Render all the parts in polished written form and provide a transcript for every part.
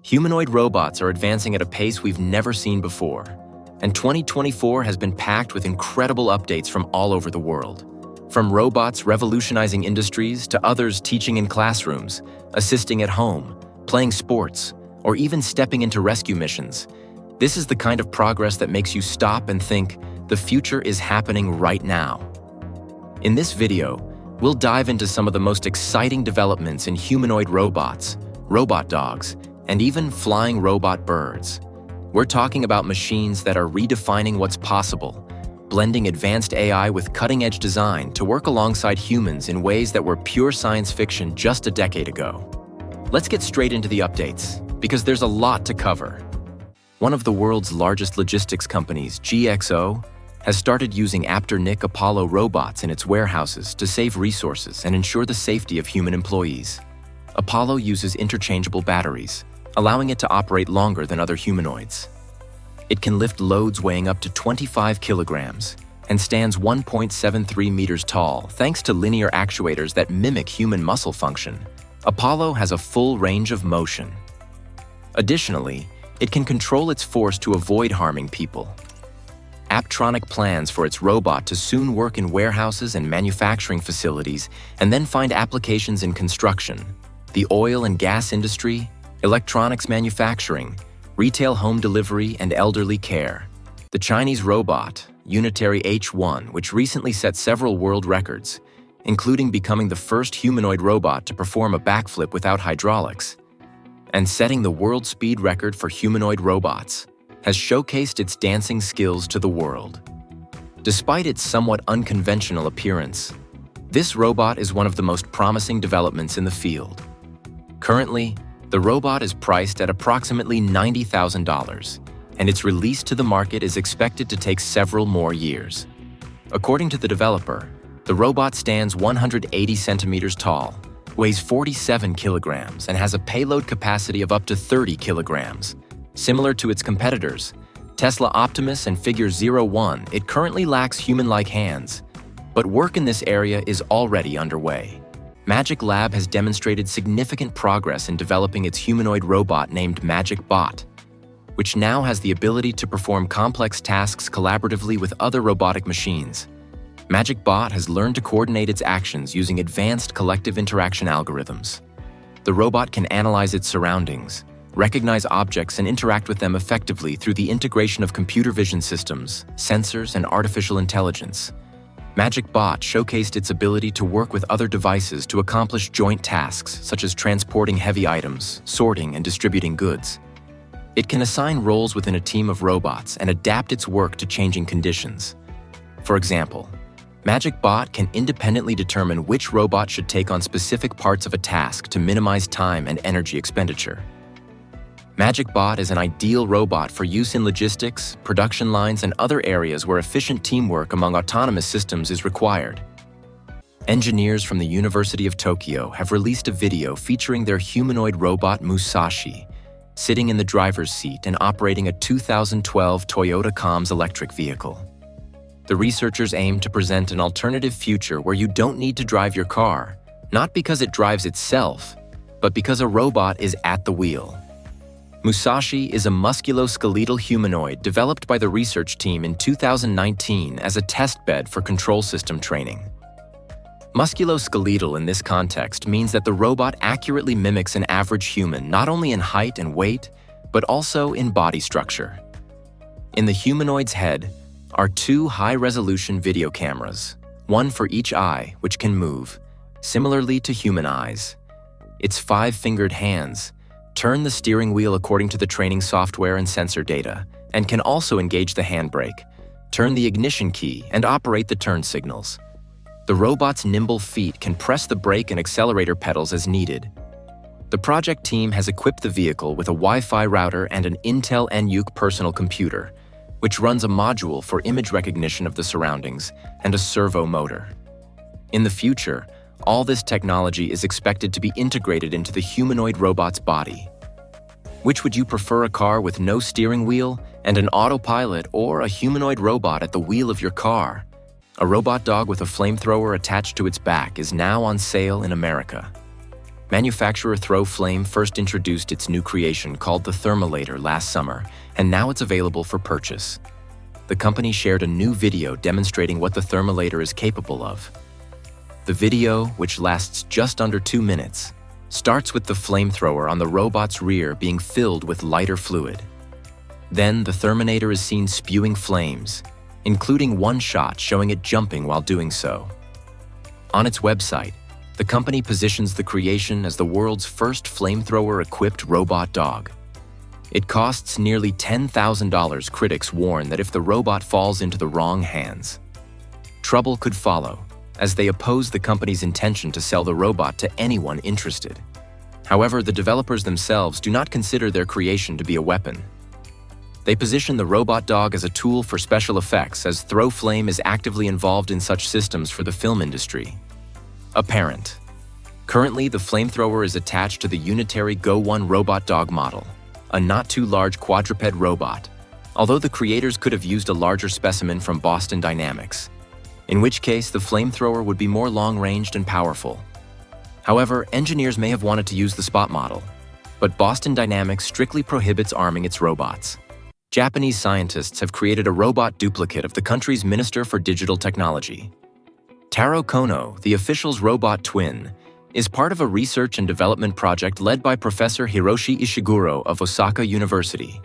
Humanoid robots are advancing at a pace we've never seen before, and 2024 has been packed with incredible updates from all over the world. From robots revolutionizing industries to others teaching in classrooms, assisting at home, playing sports, or even stepping into rescue missions, this is the kind of progress that makes you stop and think, the future is happening right now. In this video, we'll dive into some of the most exciting developments in humanoid robots, robot dogs, and even flying robot birds. We're talking about machines that are redefining what's possible, blending advanced AI with cutting-edge design to work alongside humans in ways that were pure science fiction just a decade ago. Let's get straight into the updates, because there's a lot to cover. One of the world's largest logistics companies, GXO, has started using Aptronic Apollo robots in its warehouses to save resources and ensure the safety of human employees. Apollo uses interchangeable batteries, allowing it to operate longer than other humanoids. It can lift loads weighing up to 25 kilograms and stands 1.73 meters tall thanks to linear actuators that mimic human muscle function. Apollo has a full range of motion. Additionally, it can control its force to avoid harming people. Aptronic plans for its robot to soon work in warehouses and manufacturing facilities and then find applications in construction, the oil and gas industry, electronics manufacturing, retail home delivery, and elderly care. The Chinese robot, Unitree H1, which recently set several world records, including becoming the first humanoid robot to perform a backflip without hydraulics, and setting the world speed record for humanoid robots, has showcased its dancing skills to the world. Despite its somewhat unconventional appearance, this robot is one of the most promising developments in the field. Currently, the robot is priced at approximately $90,000, and its release to the market is expected to take several more years. According to the developer, the robot stands 180 centimeters tall, weighs 47 kilograms, and has a payload capacity of up to 30 kilograms. Similar to its competitors, Tesla Optimus and Figure 01, it currently lacks human-like hands, but work in this area is already underway. Magic Lab has demonstrated significant progress in developing its humanoid robot named Magic Bot, which now has the ability to perform complex tasks collaboratively with other robotic machines. Magic Bot has learned to coordinate its actions using advanced collective interaction algorithms. The robot can analyze its surroundings, recognize objects, and interact with them effectively through the integration of computer vision systems, sensors, and artificial intelligence. Magic Bot showcased its ability to work with other devices to accomplish joint tasks such as transporting heavy items, sorting, and distributing goods. It can assign roles within a team of robots and adapt its work to changing conditions. For example, Magic Bot can independently determine which robot should take on specific parts of a task to minimize time and energy expenditure. Magic Bot is an ideal robot for use in logistics, production lines, and other areas where efficient teamwork among autonomous systems is required. Engineers from the University of Tokyo have released a video featuring their humanoid robot Musashi, sitting in the driver's seat and operating a 2012 Toyota Comms electric vehicle. The researchers aim to present an alternative future where you don't need to drive your car, not because it drives itself, but because a robot is at the wheel. Musashi is a musculoskeletal humanoid developed by the research team in 2019 as a testbed for control system training. Musculoskeletal in this context means that the robot accurately mimics an average human not only in height and weight, but also in body structure. In the humanoid's head are two high-resolution video cameras, one for each eye, which can move, similarly to human eyes. Its 5-fingered hands turn the steering wheel according to the training software and sensor data, and can also engage the handbrake, turn the ignition key, and operate the turn signals. The robot's nimble feet can press the brake and accelerator pedals as needed. The project team has equipped the vehicle with a Wi-Fi router and an Intel NUC personal computer, which runs a module for image recognition of the surroundings and a servo motor. In the future, all this technology is expected to be integrated into the humanoid robot's body. Which would you prefer, a car with no steering wheel and an autopilot, or a humanoid robot at the wheel of your car? A robot dog with a flamethrower attached to its back is now on sale in America. Manufacturer Flame first introduced its new creation called the Thermulator last summer, and now it's available for purchase. The company shared a new video demonstrating what the Thermulator is capable of. The video, which lasts just under 2 minutes, starts with the flamethrower on the robot's rear being filled with lighter fluid. Then the Thermulator is seen spewing flames, including one shot showing it jumping while doing so. On its website, the company positions the creation as the world's first flamethrower-equipped robot dog. It costs nearly $10,000. Critics warn that if the robot falls into the wrong hands, trouble could follow, as they oppose the company's intention to sell the robot to anyone interested. However, the developers themselves do not consider their creation to be a weapon. They position the robot dog as a tool for special effects, as Flame is actively involved in such systems for the film industry. Apparent. Currently, the flamethrower is attached to the Unitree H1 robot dog model, a not-too-large quadruped robot, although the creators could have used a larger specimen from Boston Dynamics, in which case the flamethrower would be more long-ranged and powerful. However, engineers may have wanted to use the spot model, but Boston Dynamics strictly prohibits arming its robots. Japanese scientists have created a robot duplicate of the country's Minister for Digital Technology. Taro Kono, the official's robot twin, is part of a research and development project led by Professor Hiroshi Ishiguro of Osaka University.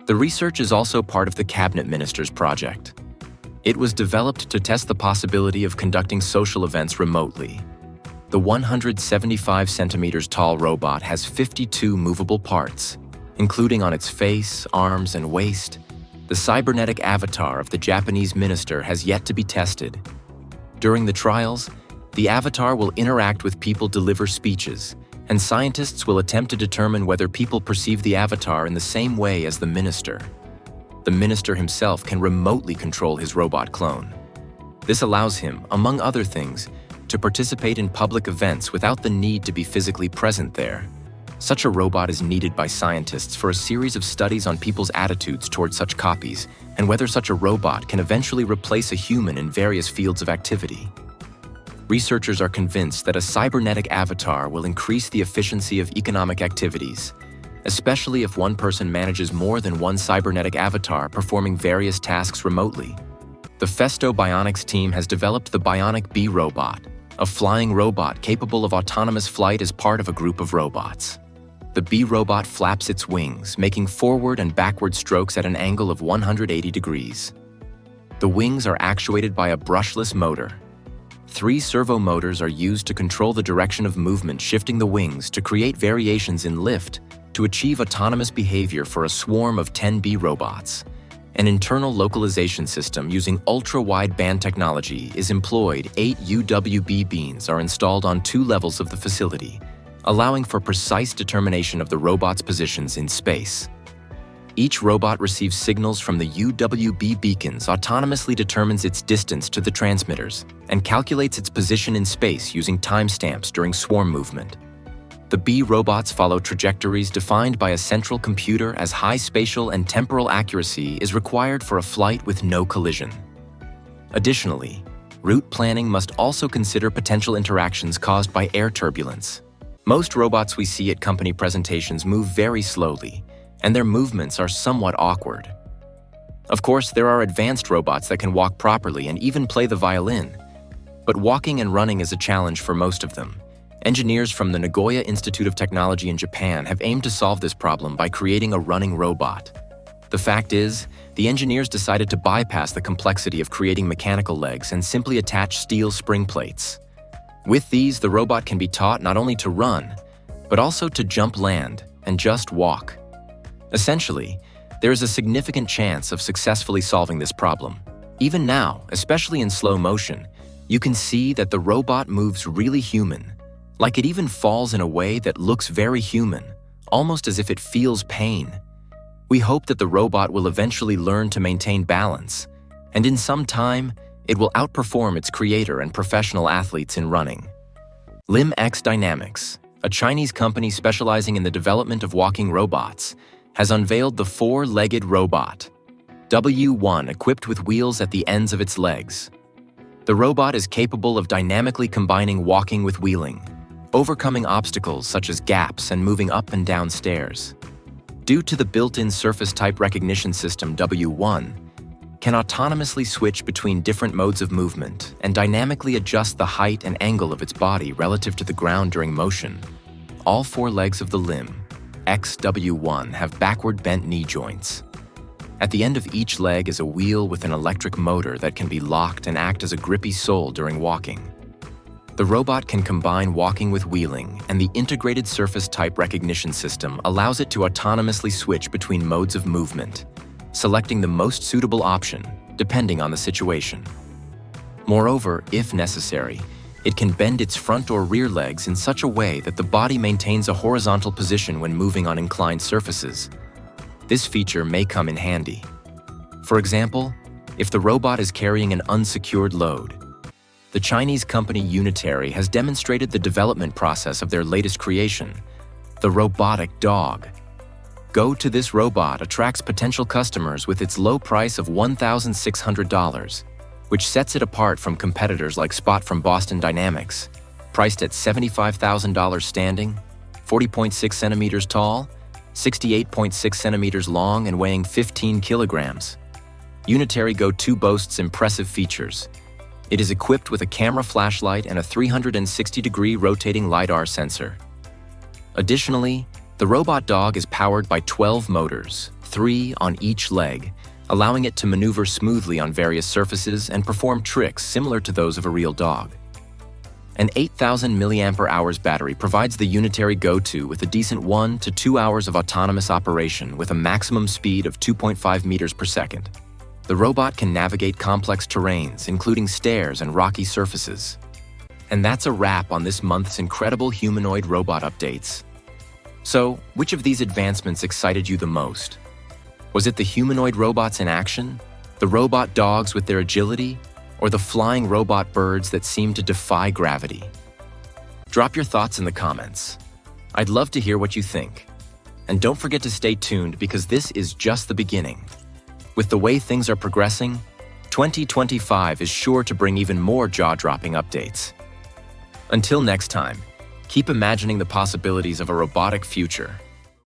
The research is also part of the Cabinet Minister's project. It was developed to test the possibility of conducting social events remotely. The 175 centimeters tall robot has 52 movable parts, including on its face, arms, and waist. The cybernetic avatar of the Japanese minister has yet to be tested. During the trials, the avatar will interact with people, deliver speeches, and scientists will attempt to determine whether people perceive the avatar in the same way as the minister. The minister himself can remotely control his robot clone. This allows him, among other things, to participate in public events without the need to be physically present there. Such a robot is needed by scientists for a series of studies on people's attitudes toward such copies and whether such a robot can eventually replace a human in various fields of activity. Researchers are convinced that a cybernetic avatar will increase the efficiency of economic activities, especially if one person manages more than one cybernetic avatar performing various tasks remotely. The Festo Bionics team has developed the Bionic Bee robot, a flying robot capable of autonomous flight as part of a group of robots. The Bee robot flaps its wings, making forward and backward strokes at an angle of 180 degrees. The wings are actuated by a brushless motor. 3 servo motors are used to control the direction of movement, shifting the wings to create variations in lift to achieve autonomous behavior for a swarm of 10 Bee robots. An internal localization system using ultra-wideband technology is employed. 8 UWB beams are installed on 2 levels of the facility, allowing for precise determination of the robot's positions in space. Each robot receives signals from the UWB beacons, autonomously determines its distance to the transmitters, and calculates its position in space using timestamps during swarm movement. The Bee robots follow trajectories defined by a central computer, as high spatial and temporal accuracy is required for a flight with no collision. Additionally, route planning must also consider potential interactions caused by air turbulence. Most robots we see at company presentations move very slowly, and their movements are somewhat awkward. Of course, there are advanced robots that can walk properly and even play the violin, but walking and running is a challenge for most of them. Engineers from the Nagoya Institute of Technology in Japan have aimed to solve this problem by creating a running robot. The fact is, the engineers decided to bypass the complexity of creating mechanical legs and simply attach steel spring plates. With these, the robot can be taught not only to run, but also to jump, land, and just walk. Essentially, there is a significant chance of successfully solving this problem. Even now, especially in slow motion, you can see that the robot moves really human. Like it even falls in a way that looks very human, almost as if it feels pain. We hope that the robot will eventually learn to maintain balance, and in some time, it will outperform its creator and professional athletes in running. LimX Dynamics, a Chinese company specializing in the development of walking robots, has unveiled the 4-legged robot, W1, equipped with wheels at the ends of its legs. The robot is capable of dynamically combining walking with wheeling. overcoming obstacles such as gaps and moving up and down stairs. Due to the built-in surface type recognition system W1, can autonomously switch between different modes of movement and dynamically adjust the height and angle of its body relative to the ground during motion. All 4 legs of the limb, XW1, have backward bent knee joints. At the end of each leg is a wheel with an electric motor that can be locked and act as a grippy sole during walking. The robot can combine walking with wheeling, and the integrated surface type recognition system allows it to autonomously switch between modes of movement, selecting the most suitable option, depending on the situation. Moreover, if necessary, it can bend its front or rear legs in such a way that the body maintains a horizontal position when moving on inclined surfaces. This feature may come in handy. For example, if the robot is carrying an unsecured load. The Chinese company Unitree has demonstrated the development process of their latest creation, the robotic dog. Go To This robot attracts potential customers with its low price of $1,600, which sets it apart from competitors like Spot from Boston Dynamics, priced at $75,000 standing, 40.6 centimeters tall, 68.6 centimeters long, and weighing 15 kilograms. Unitree Go 2 boasts impressive features. It is equipped with a camera flashlight and a 360-degree rotating LiDAR sensor. Additionally, the robot dog is powered by 12 motors, 3 on each leg, allowing it to maneuver smoothly on various surfaces and perform tricks similar to those of a real dog. An 8,000 mAh battery provides the Unitree Go 2 with a decent 1 to 2 hours of autonomous operation with a maximum speed of 2.5 meters per second. The robot can navigate complex terrains, including stairs and rocky surfaces. And that's a wrap on this month's incredible humanoid robot updates. So, which of these advancements excited you the most? Was it the humanoid robots in action, the robot dogs with their agility, or the flying robot birds that seem to defy gravity? Drop your thoughts in the comments. I'd love to hear what you think. And don't forget to stay tuned because this is just the beginning. With the way things are progressing, 2025 is sure to bring even more jaw-dropping updates. Until next time, keep imagining the possibilities of a robotic future.